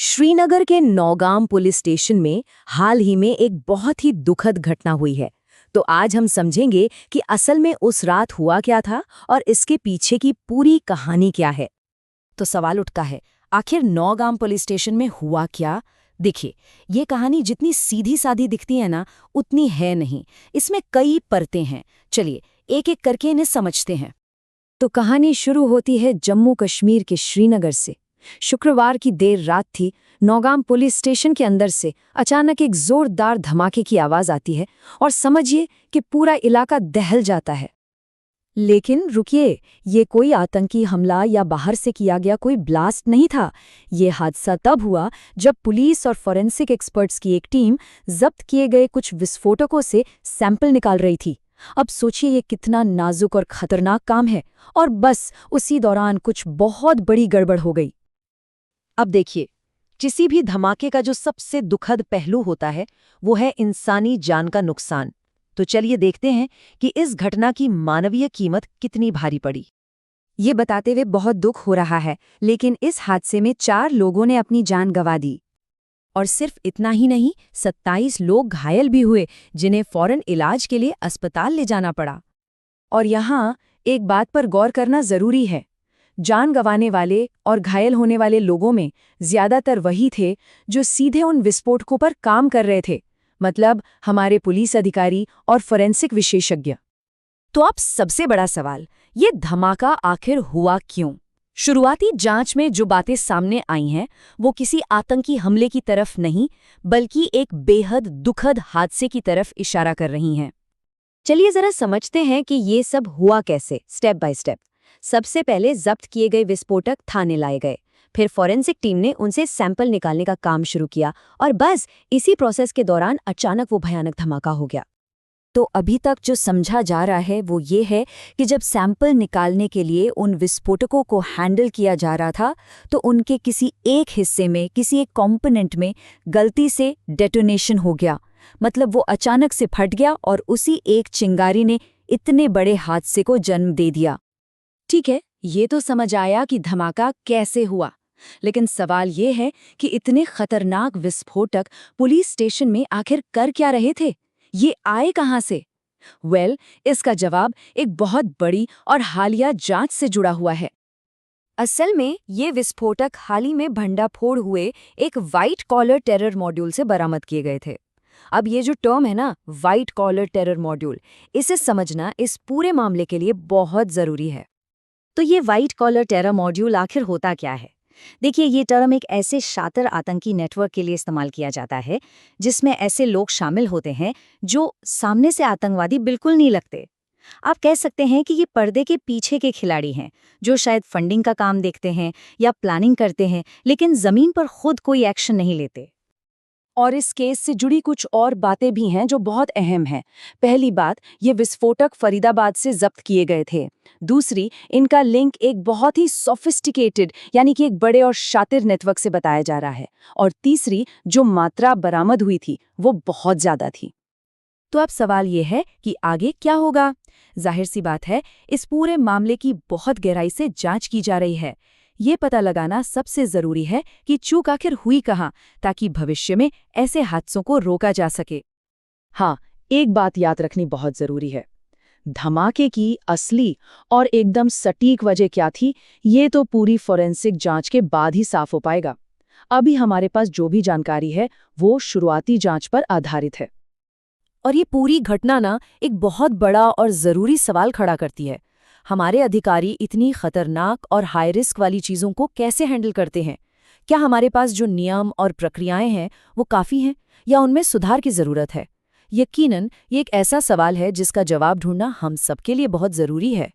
श्रीनगर के Nowgam police station में हाल ही में एक बहुत ही दुखद घटना हुई है। तो आज हम समझेंगे कि असल में उस रात हुआ क्या था और इसके पीछे की पूरी कहानी क्या है। तो सवाल उठता है, आखिर नौगाम पुलिस स्टेशन में हुआ क्या? देखिए, ये कहानी जितनी सीधी सादी दिखती है ना, उतनी है नहीं। इसमें कई परतें हैं। चलिए एक एक करके इन्हें समझते हैं। तो कहानी शुरू होती है जम्मू कश्मीर के श्रीनगर से। शुक्रवार की देर रात थी। नौगाम पुलिस स्टेशन के अंदर से अचानक एक जोरदार धमाके की आवाज आती है और समझिए कि पूरा इलाका दहल जाता है। लेकिन रुकिए, ये कोई आतंकी हमला या बाहर से किया गया कोई ब्लास्ट नहीं था। ये हादसा तब हुआ जब पुलिस और फॉरेंसिक एक्सपर्ट्स की एक टीम जब्त किए गए कुछ विस्फोटकों से सैंपल निकाल रही थी। अब सोचिए ये कितना नाजुक और खतरनाक काम है, और बस उसी दौरान कुछ बहुत बड़ी गड़बड़ हो गई। अब देखिए, किसी भी धमाके का जो सबसे दुखद पहलू होता है वो है इंसानी जान का नुकसान। तो चलिए देखते हैं कि इस घटना की मानवीय कीमत कितनी भारी पड़ी। ये बताते हुए बहुत दुख हो रहा है, लेकिन इस हादसे में 4 लोगों ने अपनी जान गंवा दी। और सिर्फ इतना ही नहीं, 27 लोग घायल भी हुए, जिन्हें फौरन इलाज के लिए अस्पताल ले जाना पड़ा। और यहाँ एक बात पर गौर करना जरूरी है। जान गंवाने वाले और घायल होने वाले लोगों में ज्यादातर वही थे जो सीधे उन विस्फोटकों पर काम कर रहे थे, मतलब हमारे पुलिस अधिकारी और फोरेंसिक विशेषज्ञ। तो अब सबसे बड़ा सवाल, ये धमाका आखिर हुआ क्यों? शुरुआती जांच में जो बातें सामने आई हैं वो किसी आतंकी हमले की तरफ नहीं, बल्कि एक बेहद दुखद हादसे की तरफ इशारा कर रही हैं। चलिए जरा समझते हैं कि ये सब हुआ कैसे, स्टेप बाय स्टेप। सबसे पहले जब्त किए गए विस्फोटक थाने लाए गए। फिर फॉरेंसिक टीम ने उनसे सैंपल निकालने का काम शुरू किया, और बस इसी प्रोसेस के दौरान अचानक वो भयानक धमाका हो गया। तो अभी तक जो समझा जा रहा है वो ये है कि जब सैंपल निकालने के लिए उन विस्फोटकों को हैंडल किया जा रहा था, तो उनके किसी एक हिस्से में, किसी एक कॉम्पोनेंट में गलती से डेटोनेशन हो गया। मतलब वो अचानक से फट गया और उसी एक चिंगारी ने इतने बड़े हादसे को जन्म दे दिया। ठीक है, ये तो समझ आया कि धमाका कैसे हुआ, लेकिन सवाल ये है कि इतने खतरनाक विस्फोटक पुलिस स्टेशन में आखिर कर क्या रहे थे? ये आए कहाँ से? इसका जवाब एक बहुत बड़ी और हालिया जांच से जुड़ा हुआ है। असल में ये विस्फोटक हाल ही में भंडाफोड़ हुए एक व्हाइट कॉलर टेरर मॉड्यूल से बरामद किए गए थे। अब ये जो टर्म है ना, व्हाइट कॉलर टेरर मॉड्यूल, इसे समझना इस पूरे मामले के लिए बहुत ज़रूरी है। तो ये व्हाइट कॉलर टेरर मॉड्यूल आखिर होता क्या है? देखिए, ये टर्म एक ऐसे शातिर आतंकी नेटवर्क के लिए इस्तेमाल किया जाता है जिसमें ऐसे लोग शामिल होते हैं जो सामने से आतंकवादी बिल्कुल नहीं लगते। आप कह सकते हैं कि ये पर्दे के पीछे के खिलाड़ी हैं, जो शायद फंडिंग का काम देखते हैं या प्लानिंग करते हैं, लेकिन जमीन पर खुद कोई एक्शन नहीं लेते। और इस केस से जुड़ी कुछ और बातें भी हैं जो बहुत अहम हैं। पहली बात, ये विस्फोटक फरीदाबाद से जब्त किए गए थे। दूसरी, इनका लिंक एक बहुत ही सोफिस्टिकेटेड, यानी कि एक बड़े और शातिर नेटवर्क से बताया जा रहा है। और तीसरी, जो मात्रा बरामद हुई थी वो बहुत ज्यादा थी। तो अब सवाल ये है कि आगे क्या होगा? जाहिर सी बात है, इस पूरे मामले की बहुत गहराई से जांच की जा रही है। ये पता लगाना सबसे जरूरी है कि चूक आखिर हुई कहाँ, ताकि भविष्य में ऐसे हादसों को रोका जा सके। हाँ, एक बात याद रखनी बहुत जरूरी है। धमाके की असली और एकदम सटीक वजह क्या थी, ये तो पूरी फोरेंसिक जांच के बाद ही साफ हो पाएगा। अभी हमारे पास जो भी जानकारी है वो शुरुआती जांच पर आधारित है। और ये पूरी घटना ना एक बहुत बड़ा और जरूरी सवाल खड़ा करती है। हमारे अधिकारी इतनी खतरनाक और हाई रिस्क वाली चीज़ों को कैसे हैंडल करते हैं? क्या हमारे पास जो नियम और प्रक्रियाएं हैं वो काफ़ी हैं, या उनमें सुधार की ज़रूरत है? यकीनन ये एक ऐसा सवाल है जिसका जवाब ढूंढना हम सबके लिए बहुत ज़रूरी है।